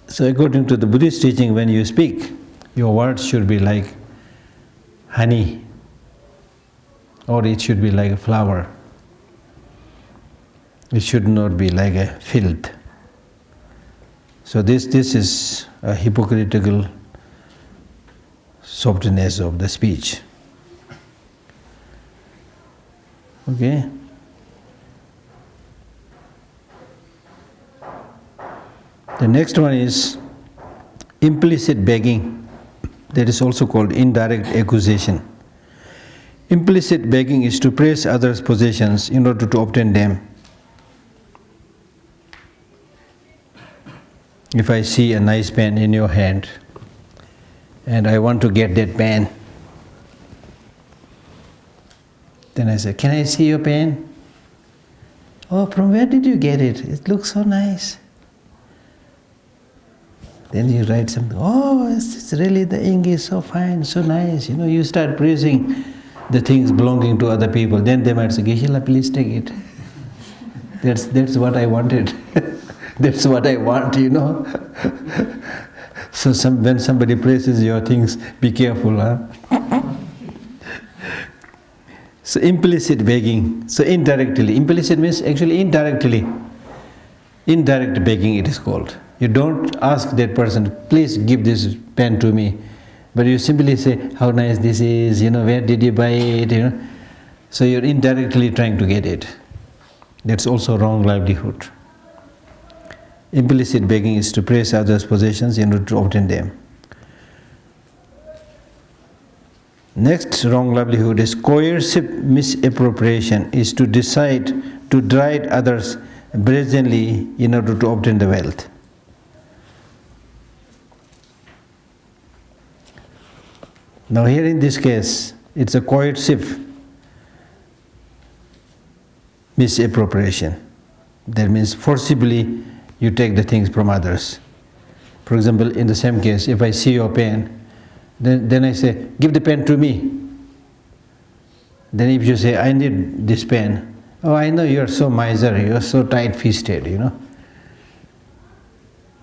So according to the Buddhist teaching, when you speak, your words should be like honey, or it should be like a flower. It should not be like a filth. So this is a hypocritical softness of the speech. Okay? The next one is implicit begging. That is also called indirect accusation. Implicit begging is to praise others' possessions in order to obtain them. if I see a nice pen in your hand and I want to get that pen, then I say, can I see your pen? Oh, from where did you get it? It looks so nice. Then you write something, oh, it's really, the ink is so fine, so nice. You start praising the things belonging to other people. Then they might say, Geshe, please take it. That's what I wanted. That's what I want, So when somebody praises your things, be careful, huh? So implicit begging. So indirectly. Implicit means actually indirectly. Indirect begging it is called. You don't ask that person, please give this pen to me. But you simply say, how nice this is, where did you buy it, So you're indirectly trying to get it. That's also wrong livelihood. Implicit begging is to praise others' possessions in order to obtain them. Next wrong livelihood is coercive misappropriation, is to decide to deride others brazenly in order to obtain the wealth. Now here in this case, it's a coercive misappropriation. That means forcibly you take the things from others. For example, in the same case, if I see your pen, then I say, give the pen to me. Then if you say, I need this pen, oh, I know you're so miser, you're so tight-fisted,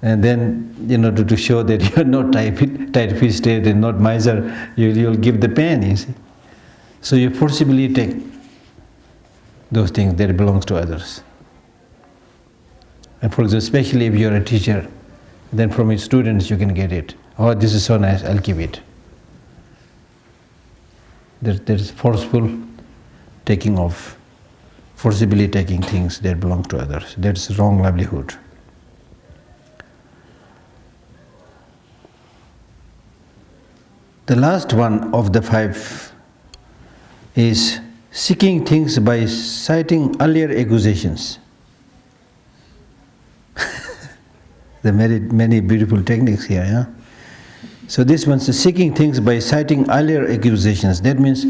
And then, to show that you're not tight-fisted and not miser, you'll give the pen, you see. So you forcibly take those things that belongs to others. And for example, especially if you're a teacher, then from your students you can get it. Oh, this is so nice, I'll give it. There's forceful taking of, forcibly taking things that belong to others. That's wrong livelihood. The last one of the 5 is seeking things by citing earlier accusations. There are many beautiful techniques here, yeah? So this one is seeking things by citing earlier accusations. That means,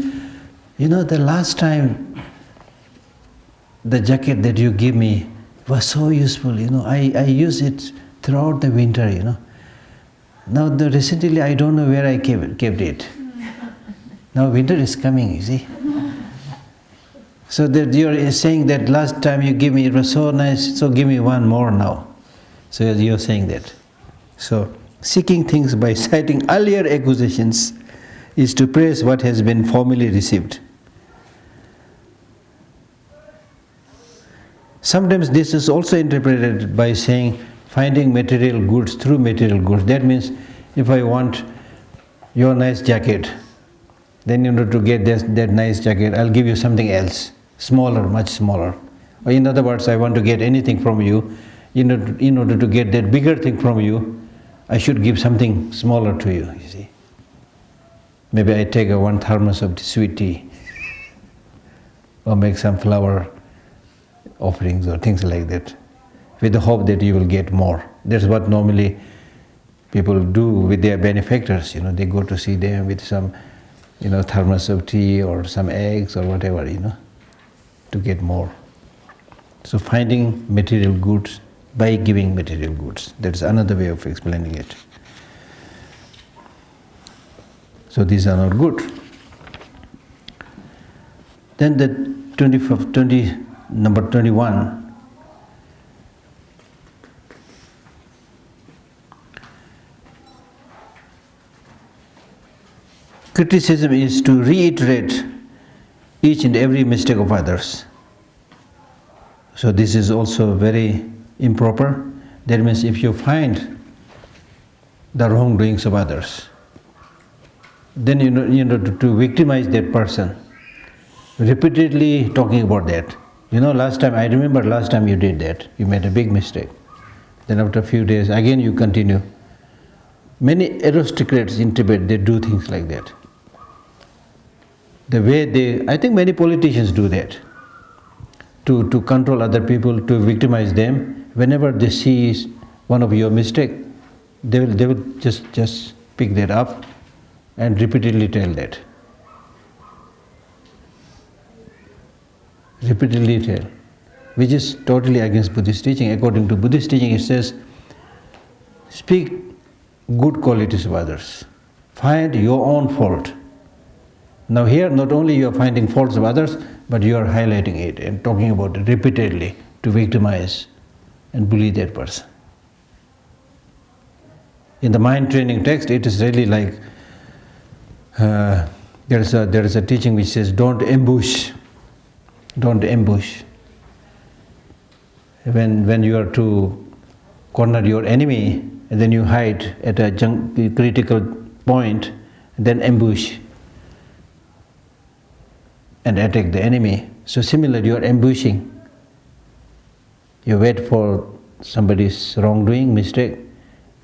the last time the jacket that you gave me was so useful, I use it throughout the winter, Now recently I don't know where I kept it. Now winter is coming, you see. So that you're saying that last time you gave me, it was so nice, so give me one more now. So you're saying that. So seeking things by citing earlier accusations is to praise what has been formerly received. Sometimes this is also interpreted by saying finding material goods through material goods. That means if I want your nice jacket, then in order to get that nice jacket, I'll give you something else, smaller, much smaller. Or in other words, I want to get anything from you, in order to get that bigger thing from you, I should give something smaller to you, you see. Maybe I take one thermos of sweet tea, or make some flower offerings or things like that, with the hope that you will get more. That's what normally people do with their benefactors, they go to see them with some, thermos of tea or some eggs or whatever, to get more. So finding material goods by giving material goods. That's another way of explaining it. So these are not good. Then the number 21. Criticism is to reiterate each and every mistake of others. So this is also very improper. That means if you find the wrongdoings of others, then to victimize that person, repeatedly talking about that. I remember last time you did that, you made a big mistake. Then after a few days, again you continue. Many aristocrats in Tibet, they do things like that. I think many politicians do that. To control other people, to victimize them, whenever they see one of your mistake, they will just pick that up and repeatedly tell that. Repeatedly tell, which is totally against Buddhist teaching. According to Buddhist teaching, it says, speak good qualities of others. Find your own fault. Now here, not only you are finding faults of others, but you are highlighting it and talking about it repeatedly to victimize and bully that person. In the mind training text, it is really like, there is a teaching which says, don't ambush. Don't ambush. When you are to corner your enemy, and then you hide at a critical point, and then ambush and attack the enemy. So similarly, you are ambushing. You wait for somebody's wrongdoing, mistake,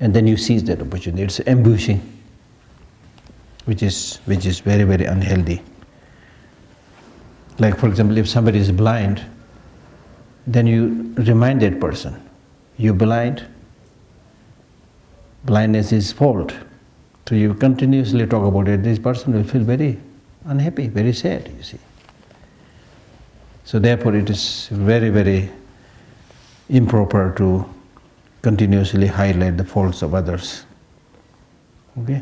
and then you seize that opportunity. It's ambushing, which is very, very unhealthy. Like, for example, if somebody is blind, then you remind that person, you're blind, blindness is fault. So you continuously talk about it, this person will feel very unhappy, very sad, you see. So therefore it is very, very improper to continuously highlight the faults of others. Okay?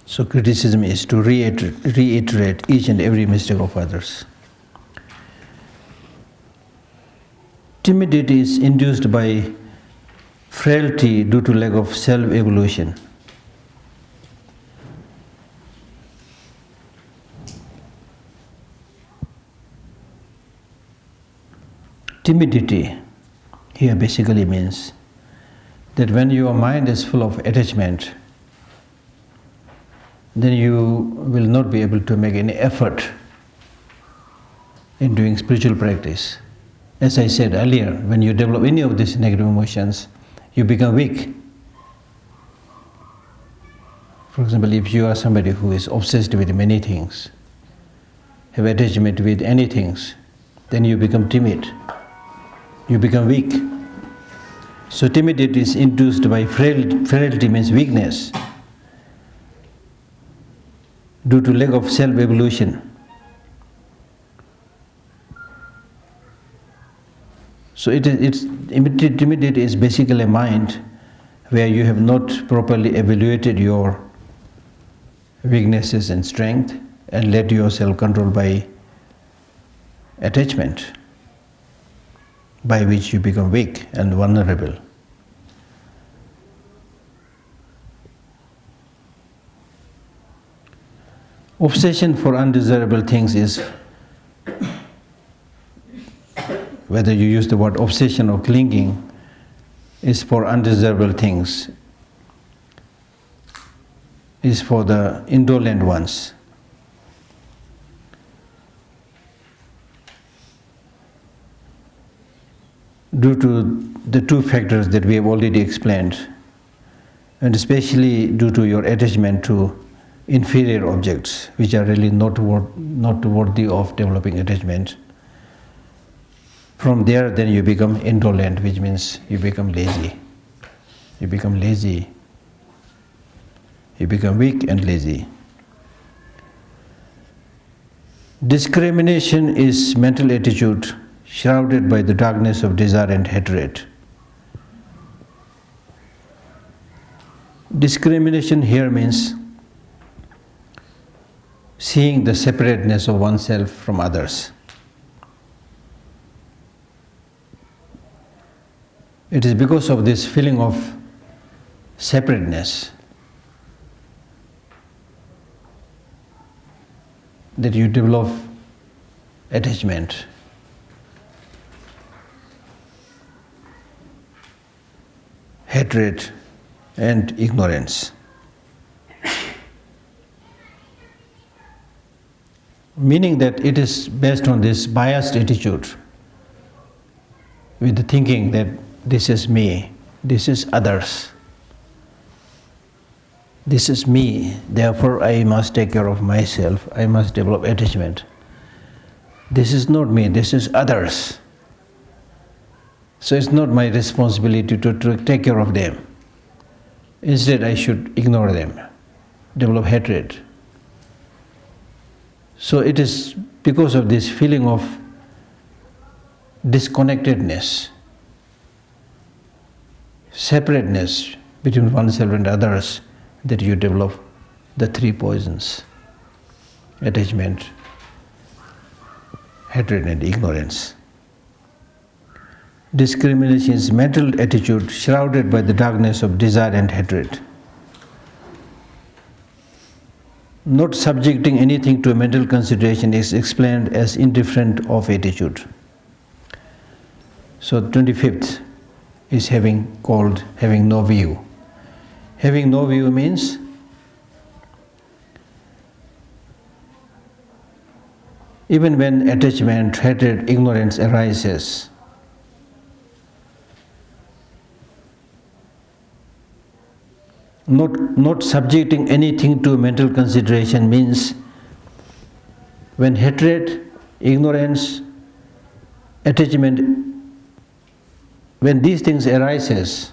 So criticism is to reiterate each and every mistake of others. Timidity is induced by frailty due to lack of self-evaluation. Timidity here basically means that when your mind is full of attachment, then you will not be able to make any effort in doing spiritual practice. As I said earlier, when you develop any of these negative emotions, you become weak. For example, if you are somebody who is obsessed with many things, have attachment with any things, then you become timid. You become weak. So timidity is induced by frailty means weakness, due to lack of self-evaluation. So timidity is basically a mind where you have not properly evaluated your weaknesses and strength and let yourself control by attachment, by which you become weak and vulnerable. Obsession for undesirable things is, whether you use the word obsession or clinging, is for undesirable things, is for the indolent ones. Due to the two factors that we have already explained, and especially due to your attachment to inferior objects, which are really not worthy of developing attachment. From there, then you become indolent, which means you become lazy. You become lazy. You become weak and lazy. Discrimination is mental attitude shrouded by the darkness of desire and hatred. Discrimination here means seeing the separateness of oneself from others. It is because of this feeling of separateness that you develop attachment. Hatred and ignorance. Meaning that it is based on this biased attitude, with the thinking that this is me, this is others, this is me, therefore I must take care of myself, I must develop attachment. this is not me, this is others. So it's not my responsibility to take care of them. Instead, I should ignore them, develop hatred. So it is because of this feeling of disconnectedness, separateness between oneself and others, that you develop the three poisons: attachment, hatred, and ignorance. Discrimination is mental attitude shrouded by the darkness of desire and hatred. Not subjecting anything to a mental consideration is explained as indifferent of attitude. So 25th is called having no view. Having no view means even when attachment, hatred, ignorance arises, not subjecting anything to mental consideration means when hatred, ignorance, attachment, when these things arises,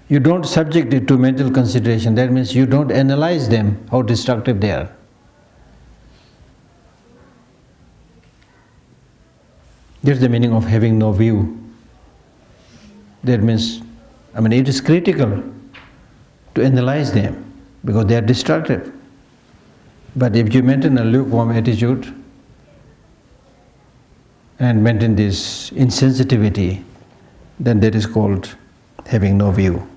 you don't subject it to mental consideration. That means you don't analyze them, how destructive they are. That's the meaning of having no view. That means, it is critical to analyze them because they are destructive. But if you maintain a lukewarm attitude and maintain this insensitivity, then that is called having no view.